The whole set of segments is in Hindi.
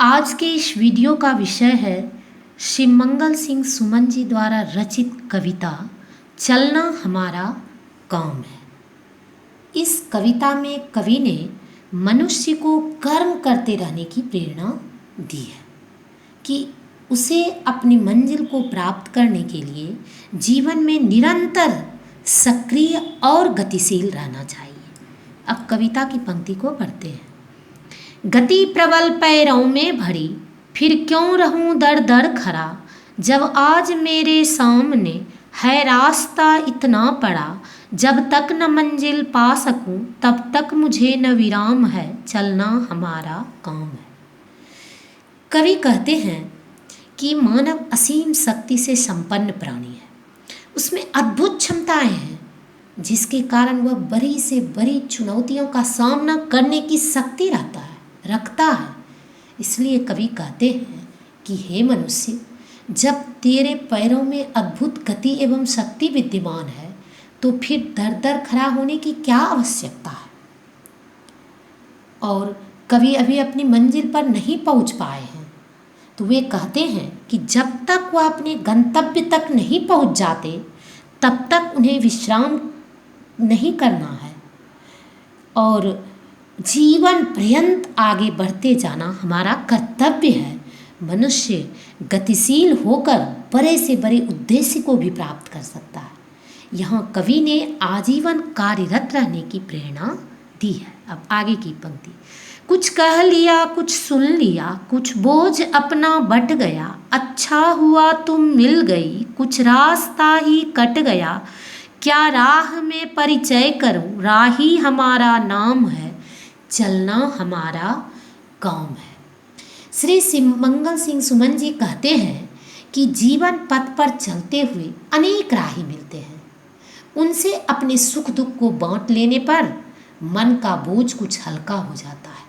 आज के इस वीडियो का विषय है शिवमंगल सिंह सुमन जी द्वारा रचित कविता चलना हमारा काम है। इस कविता में कवि ने मनुष्य को कर्म करते रहने की प्रेरणा दी है कि उसे अपनी मंजिल को प्राप्त करने के लिए जीवन में निरंतर सक्रिय और गतिशील रहना चाहिए। अब कविता की पंक्ति को पढ़ते हैं। गति प्रबल पैरों में भरी, फिर क्यों रहूं दर दर खड़ा, जब आज मेरे सामने है रास्ता इतना पड़ा, जब तक न मंजिल पा सकूं तब तक मुझे न विराम है, चलना हमारा काम है। कवि कहते हैं कि मानव असीम शक्ति से संपन्न प्राणी है, उसमें अद्भुत क्षमताएं हैं जिसके कारण वह बड़ी से बड़ी चुनौतियों का सामना करने की शक्ति रखता है। इसलिए कवि कहते हैं कि हे मनुष्य, जब तेरे पैरों में अद्भुत गति एवं शक्ति विद्यमान है तो फिर दर दर खड़ा होने की क्या आवश्यकता है। और कवि अभी अपनी मंजिल पर नहीं पहुंच पाए हैं तो वे कहते हैं कि जब तक वह अपने गंतव्य तक नहीं पहुंच जाते तब तक उन्हें विश्राम नहीं करना है और जीवन पर्यंत आगे बढ़ते जाना हमारा कर्तव्य है। मनुष्य गतिशील होकर बड़े से बड़े उद्देश्य को भी प्राप्त कर सकता है। यहाँ कवि ने आजीवन कार्यरत रहने की प्रेरणा दी है। अब आगे की पंक्ति। कुछ कह लिया, कुछ सुन लिया, कुछ बोझ अपना बट गया, अच्छा हुआ तुम मिल गई, कुछ रास्ता ही कट गया, क्या राह में परिचय करूं, राही हमारा नाम है, चलना हमारा काम है। श्री शिवमंगल सिंह सुमन जी कहते हैं कि जीवन पथ पर चलते हुए अनेक राही मिलते हैं। उनसे अपने सुख दुख को बांट लेने पर मन का बोझ कुछ हल्का हो जाता है।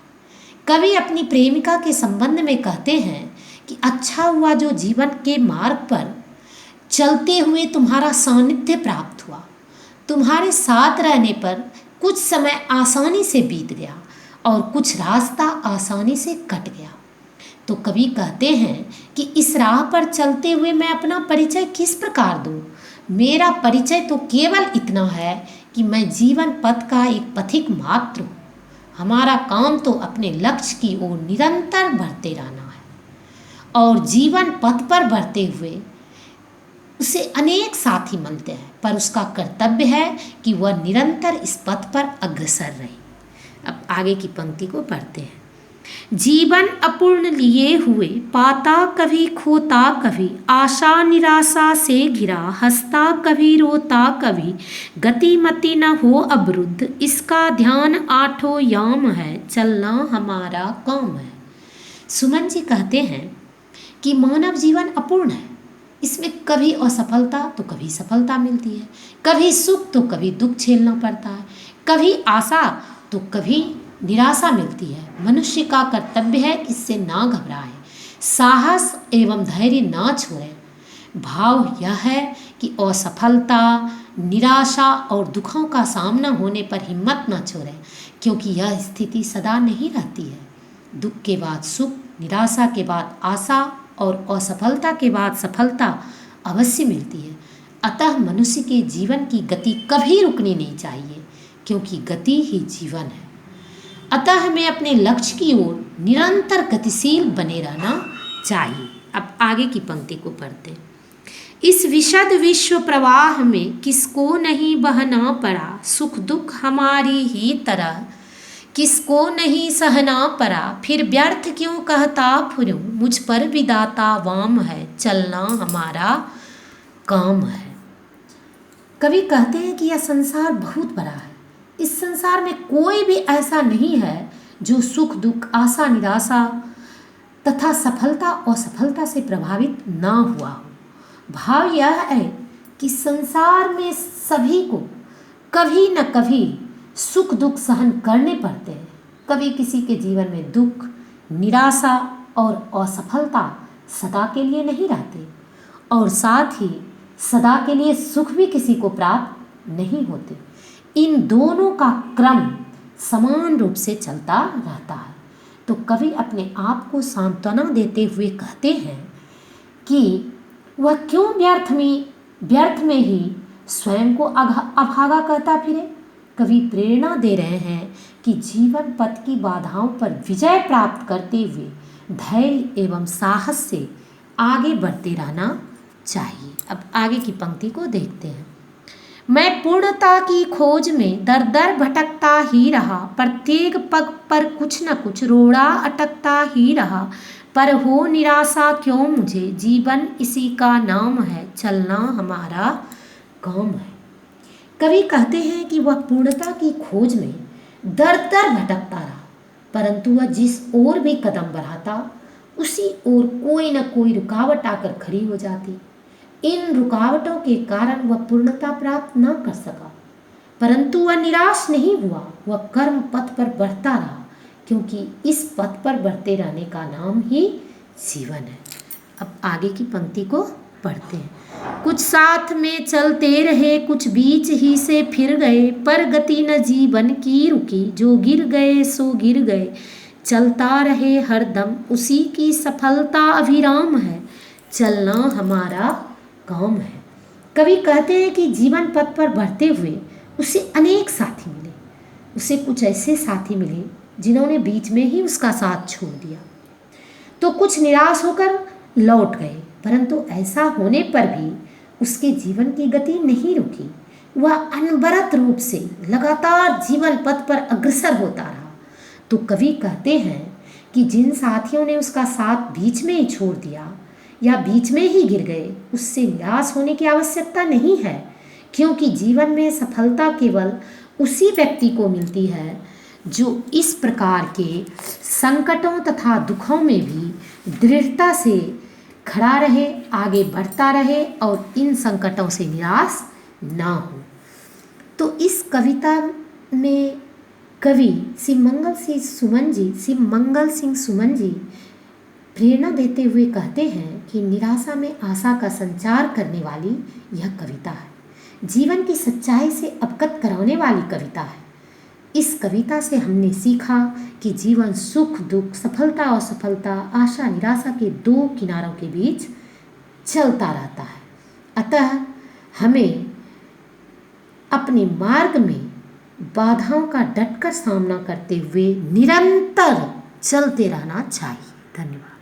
कवि अपनी प्रेमिका के संबंध में कहते हैं कि अच्छा हुआ जो जीवन के मार्ग पर चलते हुए तुम्हारा सानिध्य प्राप्त हुआ। तुम्हारे साथ रहने पर कुछ समय आसानी से बीत गया और कुछ रास्ता आसानी से कट गया। तो कवि कहते हैं कि इस राह पर चलते हुए मैं अपना परिचय किस प्रकार दूं। मेरा परिचय तो केवल इतना है कि मैं जीवन पथ का एक पथिक मात्र हूँ। हमारा काम तो अपने लक्ष्य की ओर निरंतर बढ़ते रहना है और जीवन पथ पर बढ़ते हुए उसे अनेक साथी मिलते हैं, पर उसका कर्तव्य है कि वह निरंतर इस पथ पर अग्रसर रहे। अब आगे की पंक्ति को पढ़ते हैं। जीवन अपूर्ण लिए हुए, पाता कभी खोता कभी, आशा निराशा से घिरा, हंसता कभी रोता कभी, गतिमति न हो अवरुद्ध, इसका ध्यान आठों याम है, चलना हमारा काम है। सुमन जी कहते हैं कि मानव जीवन अपूर्ण है। इसमें कभी असफलता तो कभी सफलता मिलती है, कभी सुख तो कभी दुख झेलना पड़ता है, कभी आशा तो कभी निराशा मिलती है। मनुष्य का कर्तव्य है कि इससे ना घबराए, साहस एवं धैर्य ना छोड़े। भाव यह है कि असफलता, निराशा और दुखों का सामना होने पर हिम्मत ना छोड़े, क्योंकि यह स्थिति सदा नहीं रहती है। दुख के बाद सुख, निराशा के बाद आशा और असफलता के बाद सफलता अवश्य मिलती है। अतः मनुष्य के जीवन की गति कभी रुकनी नहीं चाहिए, क्योंकि गति ही जीवन है। अतः हमें अपने लक्ष्य की ओर निरंतर गतिशील बने रहना चाहिए। अब आगे की पंक्ति को पढ़ते। इस विशद विश्व प्रवाह में किसको नहीं बहना पड़ा, सुख दुख हमारी ही तरह किसको नहीं सहना पड़ा, फिर व्यर्थ क्यों कहता फुरूं, मुझ पर विधाता वाम है, चलना हमारा काम है। कवि कहते हैं कि यह संसार बहुत बड़ा है। इस संसार में कोई भी ऐसा नहीं है जो सुख दुख, आशा निराशा तथा सफलता असफलता से प्रभावित ना हुआ हो। भाव यह है कि संसार में सभी को कभी न कभी सुख दुख सहन करने पड़ते हैं। कभी किसी के जीवन में दुख, निराशा और असफलता सदा के लिए नहीं रहते और साथ ही सदा के लिए सुख भी किसी को प्राप्त नहीं होते। इन दोनों का क्रम समान रूप से चलता रहता है। तो कवि अपने आप को सांत्वना देते हुए कहते हैं कि वह क्यों व्यर्थ में ही स्वयं को अभागा कहता फिरे। कवि प्रेरणा दे रहे हैं कि जीवन पथ की बाधाओं पर विजय प्राप्त करते हुए धैर्य एवं साहस से आगे बढ़ते रहना चाहिए। अब आगे की पंक्ति को देखते हैं। मैं पूर्णता की खोज में दर दर भटकता ही रहा, प्रत्येक पग पर कुछ न कुछ रोड़ा अटकता ही रहा, पर हो निराशा क्यों मुझे, जीवन इसी का नाम है, चलना हमारा काम है। कवि कहते हैं कि वह पूर्णता की खोज में दर दर भटकता रहा, परंतु वह जिस ओर भी कदम बढ़ाता उसी ओर कोई न कोई रुकावट आकर खड़ी हो जाती। इन रुकावटों के कारण वह पूर्णता प्राप्त न कर सका, परंतु वह निराश नहीं हुआ। वह कर्म पथ पर बढ़ता रहा, क्योंकि इस पथ पर बढ़ते रहने का नाम ही जीवन है। अब आगे की पंक्ति को पढ़ते हैं। कुछ साथ में चलते रहे, कुछ बीच ही से फिर गए, पर गति न जीवन की रुकी, जो गिर गए सो गिर गए, चलता रहे हरदम, उसी की सफलता अविराम है, चलना हमारा काम है। कवि कहते हैं कि जीवन पथ पर बढ़ते हुए उसे अनेक साथी मिले। उसे कुछ ऐसे साथी मिले जिन्होंने बीच में ही उसका साथ छोड़ दिया, तो कुछ निराश होकर लौट गए, परंतु ऐसा होने पर भी उसके जीवन की गति नहीं रुकी। वह अनवरत रूप से लगातार जीवन पथ पर अग्रसर होता रहा। तो कवि कहते हैं कि जिन साथियों ने उसका साथ बीच में ही छोड़ दिया या बीच में ही गिर गए, उससे निराश होने की आवश्यकता नहीं है, क्योंकि जीवन में सफलता केवल उसी व्यक्ति को मिलती है जो इस प्रकार के संकटों तथा दुखों में भी दृढ़ता से खड़ा रहे, आगे बढ़ता रहे और इन संकटों से निराश ना हो। तो इस कविता में कवि श्री मंगल सिंह सुमन जी प्रेरणा देते हुए कहते हैं कि निराशा में आशा का संचार करने वाली यह कविता है, जीवन की सच्चाई से अवगत कराने वाली कविता है। इस कविता से हमने सीखा कि जीवन सुख दुख, सफलता और असफलता, आशा निराशा के दो किनारों के बीच चलता रहता है। अतः हमें अपने मार्ग में बाधाओं का डटकर सामना करते हुए निरंतर चलते रहना चाहिए। धन्यवाद।